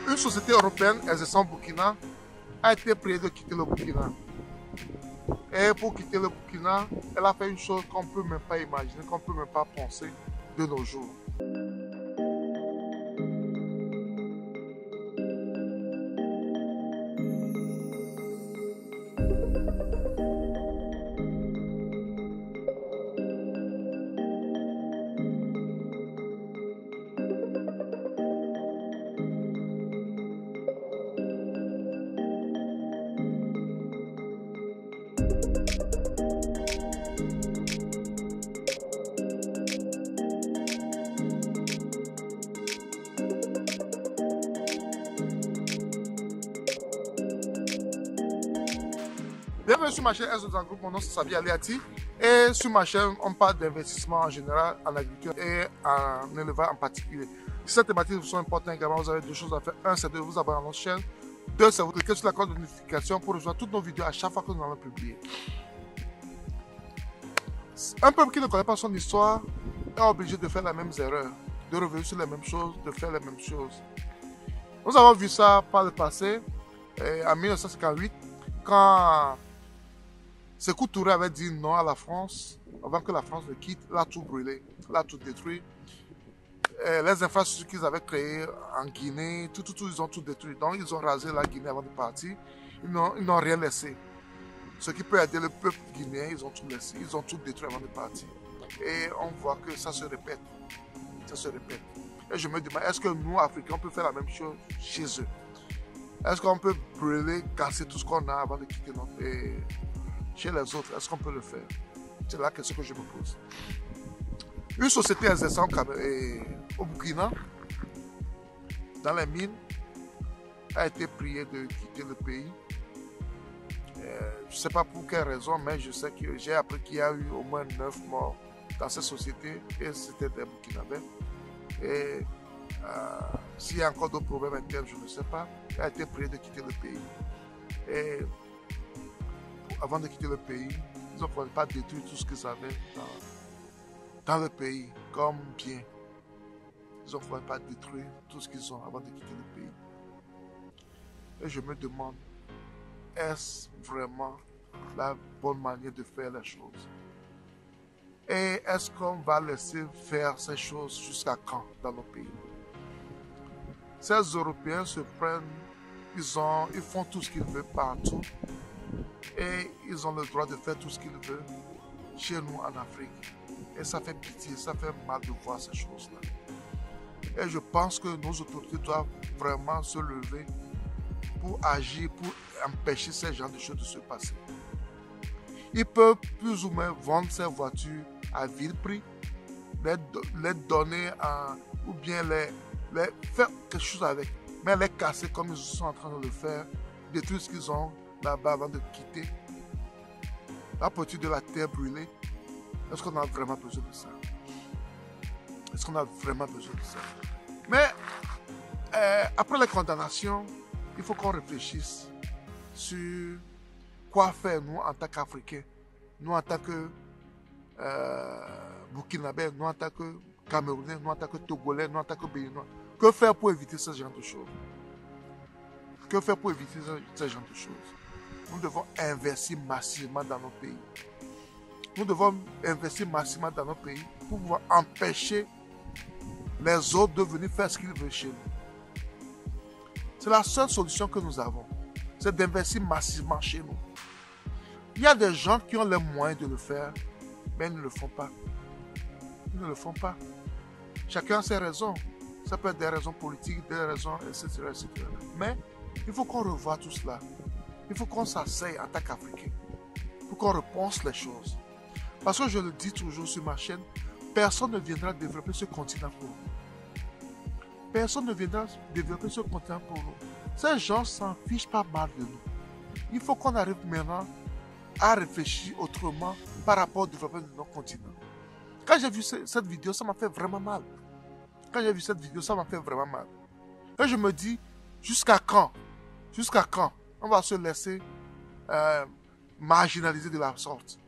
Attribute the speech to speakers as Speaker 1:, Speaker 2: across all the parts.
Speaker 1: Une société européenne exerçant au Burkina a été priée de quitter le Burkina. Et pour quitter le Burkina, elle a fait une chose qu'on ne peut même pas imaginer, qu'on ne peut même pas penser de nos jours. Bienvenue sur ma chaîne S2 Group, mon nom c'est Sabi Aliati et sur ma chaîne on parle d'investissement en général en agriculture et en élevage en particulier. Si ces thématiques vous sont importantes également, vous avez deux choses à faire. Un, c'est de vous abonner à notre chaîne. Deux, c'est de cliquer sur la cloche de notification pour recevoir toutes nos vidéos à chaque fois que nous allons publier. Un peuple qui ne connaît pas son histoire est obligé de faire les mêmes erreurs, de revenir sur les mêmes choses, de faire les mêmes choses. Nous avons vu ça par le passé, en 1958, quand Sékou Touré avait dit non à la France, avant que la France ne quitte, il a tout brûlé, il a tout détruit. Les infrastructures qu'ils avaient créées en Guinée, ils ont tout détruit. Donc ils ont rasé la Guinée avant de partir. Ils n'ont rien laissé. Ce qui peut aider le peuple guinéen, ils ont tout laissé, ils ont tout détruit avant de partir. Et on voit que ça se répète. Ça se répète. Et je me demande, est-ce que nous, Africains, on peut faire la même chose chez eux? Est-ce qu'on peut brûler, casser tout ce qu'on a avant de quitter notre pays? Chez les autres, est-ce qu'on peut le faire? C'est la question que je me pose. Une société exerçant au Burkina, dans les mines, a été priée de quitter le pays. Je ne sais pas pour quelle raison, mais je sais que j'ai appris qu'il y a eu au moins 9 morts dans cette société et c'était des Burkinabés. Et s'il y a encore d'autres problèmes internes, je ne sais pas. Elle a été priée de quitter le pays. Et avant de quitter le pays, ils n'ont pas détruit tout ce qu'ils avaient dans le pays comme bien. Ils n'ont pas détruit tout ce qu'ils ont avant de quitter le pays. Et je me demande, est-ce vraiment la bonne manière de faire les choses? Et est-ce qu'on va laisser faire ces choses jusqu'à quand dans nos pays? Ces Européens se prennent, ils font tout ce qu'ils veulent partout. Et ils ont le droit de faire tout ce qu'ils veulent chez nous en Afrique. Et ça fait pitié, ça fait mal de voir ces choses-là. Et je pense que nos autorités doivent vraiment se lever pour agir, pour empêcher ces genres de choses de se passer. Ils peuvent plus ou moins vendre ces voitures à vil prix, les donner ou bien les faire quelque chose avec, mais les casser comme ils sont en train de le faire, détruire ce qu'ils ont là-bas avant de quitter. À partir de la terre brûlée, est-ce qu'on a vraiment besoin de ça? Est-ce qu'on a vraiment besoin de ça? Mais après les condamnations, il faut qu'on réfléchisse sur quoi faire nous en tant qu'Africains, nous en tant que Burkinabés, nous en tant que Camerounais, nous en tant que Togolais, nous en tant que Béninois. Que faire pour éviter ce genre de choses? Que faire pour éviter ce genre de choses? Nous devons investir massivement dans nos pays. Nous devons investir massivement dans nos pays pour pouvoir empêcher les autres de venir faire ce qu'ils veulent chez nous. C'est la seule solution que nous avons. C'est d'investir massivement chez nous. Il y a des gens qui ont les moyens de le faire, mais ils ne le font pas. Ils ne le font pas. Chacun a ses raisons. Ça peut être des raisons politiques, des raisons, etc. etc. Mais il faut qu'on revoie tout cela. Il faut qu'on s'asseye en tant qu'Africains pour qu'on repense les choses. Parce que je le dis toujours sur ma chaîne, personne ne viendra développer ce continent pour nous. Personne ne viendra développer ce continent pour nous. Ces gens s'en fichent pas mal de nous. Il faut qu'on arrive maintenant à réfléchir autrement par rapport au développement de notre continent. Quand j'ai vu cette vidéo, ça m'a fait vraiment mal. Quand j'ai vu cette vidéo, ça m'a fait vraiment mal. Et je me dis, jusqu'à quand? Jusqu'à quand on va se laisser marginaliser de la sorte?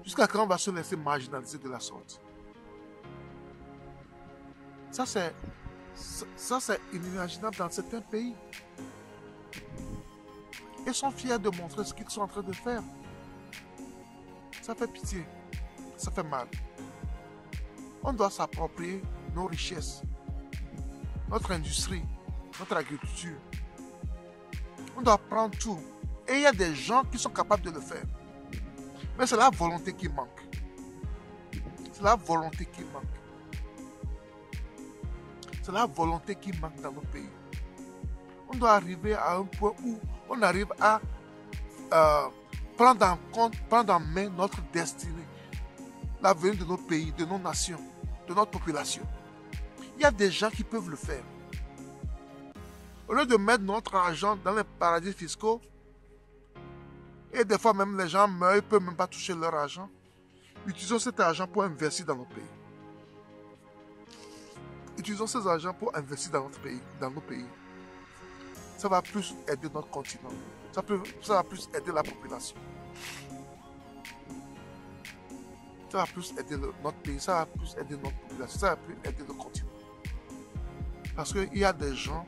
Speaker 1: Jusqu'à quand on va se laisser marginaliser de la sorte? Ça, Ça, c'est inimaginable dans certains pays. Ils sont fiers de montrer ce qu'ils sont en train de faire. Ça fait pitié. Ça fait mal. On doit s'approprier nos richesses, notre industrie, notre agriculture. On doit prendre tout. Et il y a des gens qui sont capables de le faire. Mais c'est la volonté qui manque. C'est la volonté qui manque. C'est la volonté qui manque dans nos pays. On doit arriver à un point où on arrive à prendre en compte, prendre en main notre destinée, l'avenir de nos pays, de nos nations, de notre population. Il y a des gens qui peuvent le faire. Au lieu de mettre notre argent dans les paradis fiscaux, et des fois même les gens meurent, ils ne peuvent même pas toucher leur argent, utilisons cet argent pour investir dans nos pays. Utilisons ces argent pour investir dans notre pays, dans nos pays. Ça va plus aider notre continent. Ça va plus aider la population. Ça va plus aider notre pays, ça va plus aider notre population, ça va plus aider le continent. Parce qu'il y a des gens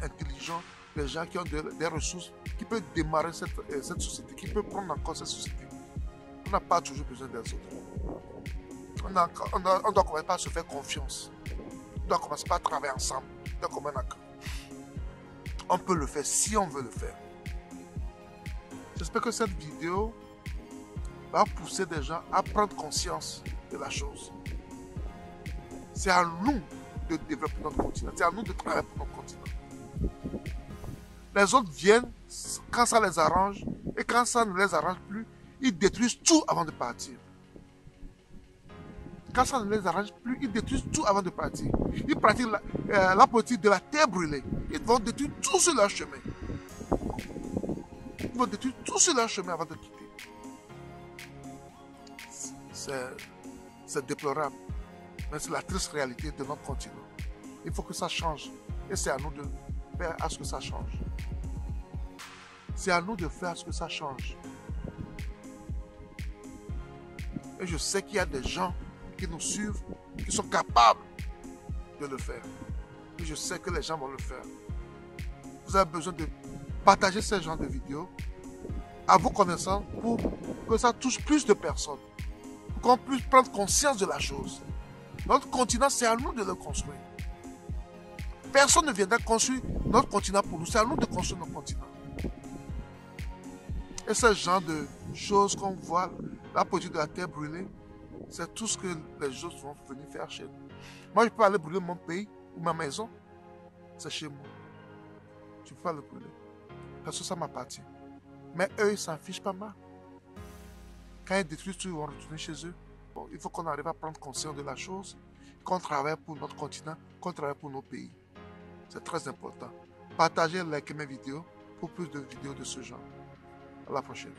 Speaker 1: intelligents, des gens qui ont des ressources, qui peuvent démarrer cette société, qui peuvent prendre en compte cette société. On n'a pas toujours besoin des autres. On doit commencer par se faire confiance. On doit commencer par travailler ensemble, d'un commun accord. On peut le faire si on veut le faire. J'espère que cette vidéo va pousser des gens à prendre conscience de la chose. C'est à nous de développer notre continent. C'est à nous de travailler pour notre continent. Les autres viennent quand ça les arrange et quand ça ne les arrange plus, ils détruisent tout avant de partir. Quand ça ne les arrange plus, ils détruisent tout avant de partir. Ils pratiquent la politique de la terre brûlée. Ils vont détruire tout sur leur chemin. Ils vont détruire tout sur leur chemin avant de quitter. C'est déplorable. Mais c'est la triste réalité de notre continent. Il faut que ça change. Et c'est à nous de faire à ce que ça change. C'est à nous de faire à ce que ça change. Et je sais qu'il y a des gens qui nous suivent, qui sont capables de le faire. Et je sais que les gens vont le faire. Vous avez besoin de partager ce genre de vidéos à vos connaissances pour que ça touche plus de personnes. Pour qu'on puisse prendre conscience de la chose. Notre continent, c'est à nous de le construire. Personne ne viendra construire notre continent pour nous. C'est à nous de construire notre continent. Et ce genre de choses qu'on voit, la politique de la terre brûlée, c'est tout ce que les autres vont venir faire chez nous. Moi, je peux aller brûler mon pays ou ma maison. C'est chez moi. Je ne peux pas le brûler. Parce que ça m'appartient. Mais eux, ils ne s'en fichent pas mal. Quand ils détruisent tout, ils vont retourner chez eux. Bon, il faut qu'on arrive à prendre conscience de la chose, qu'on travaille pour notre continent, qu'on travaille pour nos pays. C'est très important. Partagez, likez mes vidéos pour plus de vidéos de ce genre. À la prochaine.